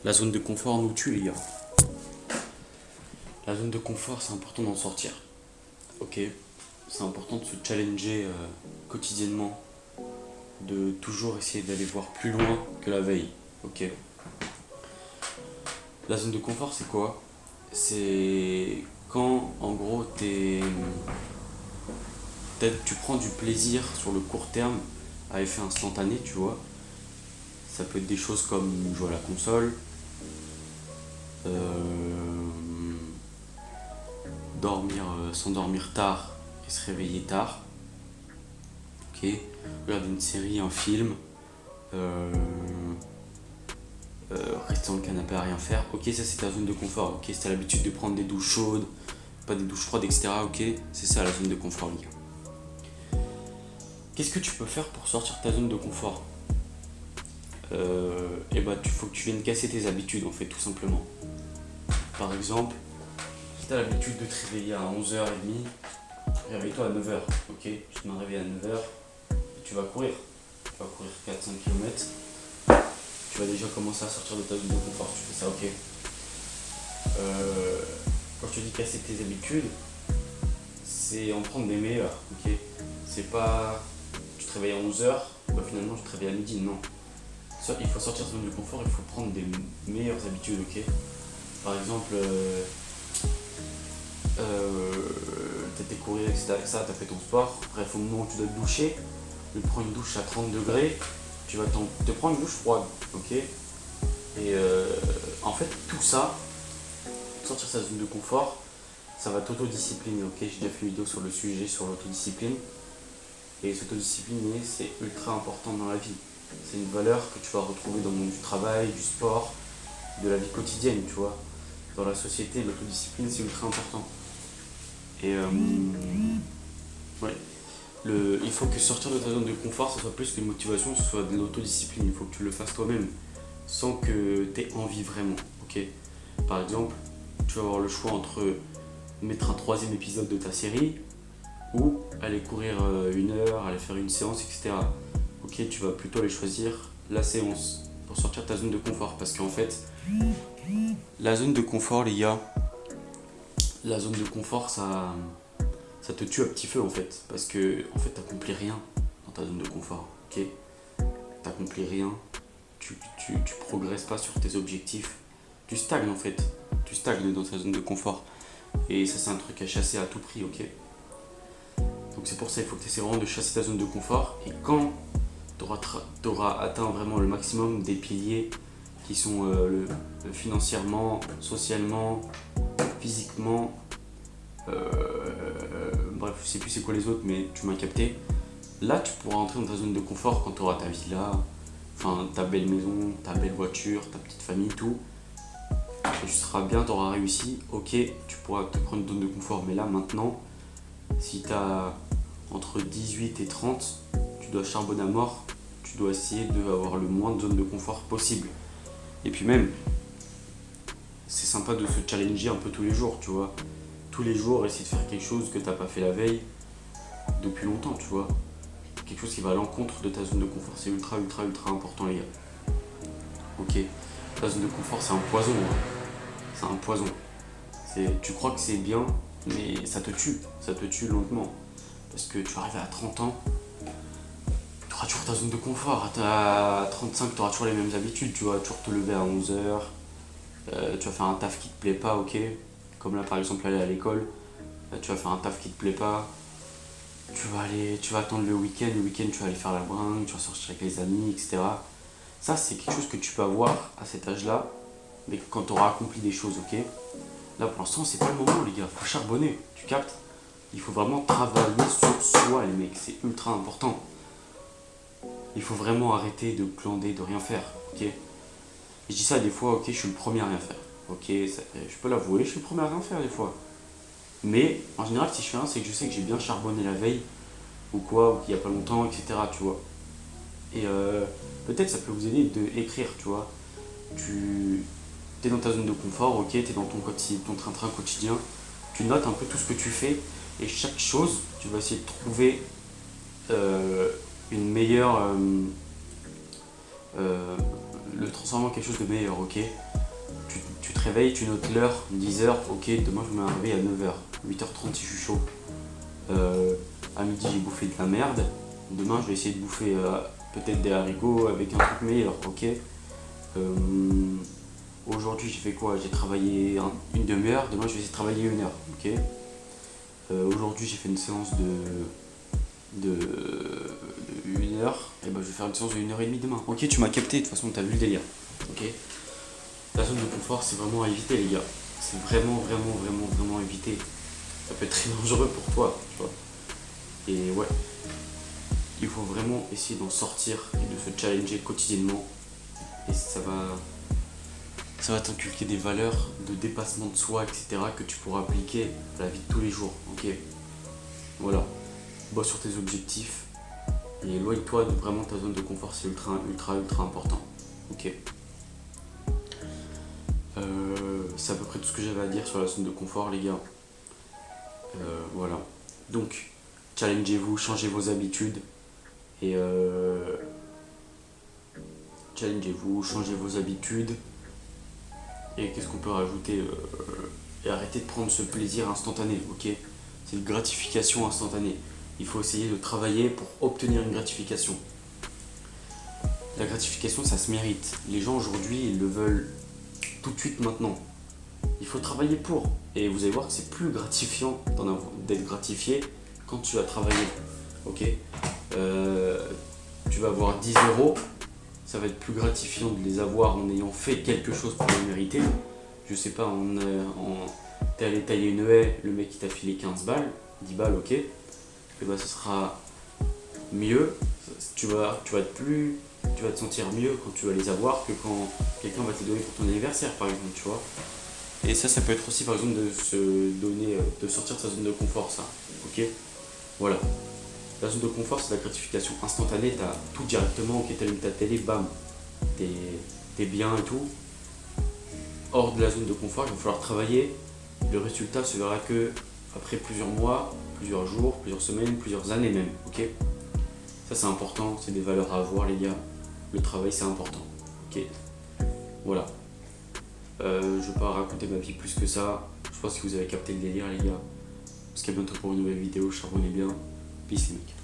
La zone de confort nous tue, les gars. La zone de confort, c'est important d'en sortir. Ok, c'est important de se challenger quotidiennement, de toujours essayer d'aller voir plus loin que la veille. Ok. La zone de confort, c'est quoi? C'est quand, en gros, tu prends du plaisir sur le court terme à effet instantané, tu vois. Ça peut être des choses comme jouer à la console, euh, s'endormir tard et se réveiller tard. Ok. Regarder une série, un film, euh, rester dans le canapé à rien faire. Ok, ça c'est ta zone de confort. Ok, si t'as l'habitude de prendre des douches chaudes, pas des douches froides, etc. Ok, c'est ça la zone de confort, les gars. Qu'est-ce que tu peux faire pour sortir de ta zone de confort? Et bah, il faut que tu viennes casser tes habitudes, en fait, tout simplement. Par exemple, si t'as l'habitude de te réveiller à 11h30, réveille-toi à 9h. Ok, tu te mets à réveiller à 9h et tu vas courir. Tu vas courir 4-5 km. Tu vas déjà commencer à sortir de ta zone de confort. Tu fais ça, ok. Quand je te dis casser tes habitudes, c'est en prendre des meilleures, ok. C'est pas tu te réveilles à 11h, bah finalement tu te réveilles à midi, non. Il faut sortir de sa zone de confort, il faut prendre des meilleures habitudes, ok. Par exemple, t'étais courir, etc. Ça, t'as fait ton sport. Bref, au moment où tu dois te doucher, tu prends une douche à 30 degrés, tu vas te prendre une douche froide, ok. Et en fait, tout ça, sortir sa zone de confort, ça va t'autodiscipliner, ok. J'ai déjà fait une vidéo sur le sujet, sur l'autodiscipline. Et s'autodiscipliner, c'est ultra important dans la vie. C'est une valeur que tu vas retrouver dans le monde du travail, du sport, de la vie quotidienne, tu vois. Dans la société, l'autodiscipline, c'est ultra important. Et ouais. Il faut que sortir de ta zone de confort, ce soit plus qu'une motivation, ce soit de l'autodiscipline. Il faut que tu le fasses toi-même, sans que tu aies envie vraiment, ok. Par exemple, tu vas avoir le choix entre mettre un troisième épisode de ta série ou aller courir 1 heure, aller faire une séance, etc. Ok, tu vas plutôt aller choisir la séance pour sortir de ta zone de confort. Parce qu'en fait, la zone de confort, les gars, la zone de confort, ça te tue à petit feu en fait. Parce que en fait, t'accomplis rien dans ta zone de confort. Ok, t'accomplis rien, tu progresses pas sur tes objectifs. Tu stagnes en fait. Tu stagnes dans ta zone de confort. Et ça, c'est un truc à chasser à tout prix, ok. Donc c'est pour ça qu'il faut que tu essaies vraiment de chasser ta zone de confort. Et quand tu auras atteint vraiment le maximum des piliers qui sont financièrement, socialement, physiquement, bref, je sais plus c'est quoi les autres, mais tu m'as capté. Là, tu pourras entrer dans ta zone de confort quand tu auras ta villa, enfin ta belle maison, ta belle voiture, ta petite famille, tout. Et tu seras bien, tu auras réussi. Ok, tu pourras te prendre une zone de confort. Mais là, maintenant, si tu as entre 18 et 30, tu dois charbonner à mort. Tu dois essayer d'avoir le moins de zones de confort possible. Et puis même, c'est sympa de se challenger un peu tous les jours, tu vois. Tous les jours, essayer de faire quelque chose que t'as pas fait la veille depuis longtemps, tu vois. Quelque chose qui va à l'encontre de ta zone de confort. C'est ultra, ultra, ultra important, les gars. Ok, ta zone de confort, c'est un poison, hein. C'est un poison. Tu crois que c'est bien, mais ça te tue lentement. Parce que tu arrives à 30 ans, tu auras toujours ta zone de confort. À 35, tu auras toujours les mêmes habitudes, tu vas toujours te lever à 11h, tu vas faire un taf qui te plaît pas, ok. Comme là par exemple aller à l'école, tu vas faire un taf qui te plaît pas, tu vas attendre le week-end tu vas aller faire la bringue, tu vas sortir avec les amis, etc. Ça c'est quelque chose que tu peux avoir à cet âge-là, mais quand tu auras accompli des choses, ok. Là pour l'instant c'est pas le moment les gars, faut charbonner, tu captes. Il faut vraiment travailler sur soi les mecs, c'est ultra important. Il faut vraiment arrêter de glander, de rien faire, ok. Je dis ça des fois, ok, je suis le premier à rien faire. Ok, je peux l'avouer, je suis le premier à rien faire des fois. Mais en général, si je fais rien, c'est que je sais que j'ai bien charbonné la veille, ou quoi, ou qu'il n'y a pas longtemps, etc. Tu vois. Et peut-être ça peut vous aider d'écrire, tu vois. Tu es dans ta zone de confort, ok, tu es dans ton train-train quotidien. Tu notes un peu tout ce que tu fais, et chaque chose, tu vas essayer de trouver une meilleure. Le transformer en quelque chose de meilleur, ok. Tu te réveilles, tu notes l'heure, 10h, ok, demain je me mets un réveil à 9h, 8h30 si je suis chaud. À midi j'ai bouffé de la merde, demain je vais essayer de bouffer peut-être des haricots avec un truc meilleur, ok. Aujourd'hui j'ai fait quoi? J'ai travaillé une demi-heure, demain je vais essayer de travailler une heure, ok. Aujourd'hui j'ai fait une séance de 1 heure, et ben je vais faire une séance de 1h30 demain. Ok, tu m'as capté, de toute façon t'as vu le délire, ok. La zone de confort c'est vraiment à éviter les gars, c'est vraiment à éviter. Ça peut être très dangereux pour toi, tu vois. Et ouais, il faut vraiment essayer d'en sortir et de se challenger quotidiennement. Et ça va t'inculquer des valeurs de dépassement de soi, etc. que tu pourras appliquer à la vie de tous les jours. Ok, voilà. Bosse sur tes objectifs et éloigne-toi de vraiment ta zone de confort, c'est ultra important. Ok. C'est à peu près tout ce que j'avais à dire sur la zone de confort, les gars. Voilà. Donc, challengez-vous, changez vos habitudes et challengez-vous, changez vos habitudes. Et qu'est-ce qu'on peut rajouter et arrêtez de prendre ce plaisir instantané, ok. C'est une gratification instantanée. Il faut essayer de travailler pour obtenir une gratification. La gratification, ça se mérite. Les gens aujourd'hui, ils le veulent tout de suite maintenant. Il faut travailler pour. Et vous allez voir que c'est plus gratifiant d'être gratifié quand tu as travaillé. Ok. Tu vas avoir 10 €. Ça va être plus gratifiant de les avoir en ayant fait quelque chose pour les mériter. Je sais pas, t'es allé tailler une haie, le mec il t'a filé 15 balles, 10 balles, ok. Et bah ce sera mieux, tu vas te sentir mieux quand tu vas les avoir que quand quelqu'un va te les donner pour ton anniversaire par exemple, tu vois. Et ça peut être aussi par exemple de se donner, de sortir de sa zone de confort, ça, ok. Voilà. La zone de confort, c'est la gratification instantanée, t'as tout directement, ok, t'allumes ta télé, bam, t'es bien et tout. Hors de la zone de confort, il va falloir travailler. Le résultat se verra que après plusieurs mois, plusieurs jours, plusieurs semaines, plusieurs années même, ok. Ça c'est important, c'est des valeurs à avoir les gars. Le travail c'est important, ok. Voilà. Je vais pas raconter ma vie plus que ça. Je pense que vous avez capté le délire les gars. Parce qu'à bientôt pour une nouvelle vidéo, charbonnez bien. Peace les mecs.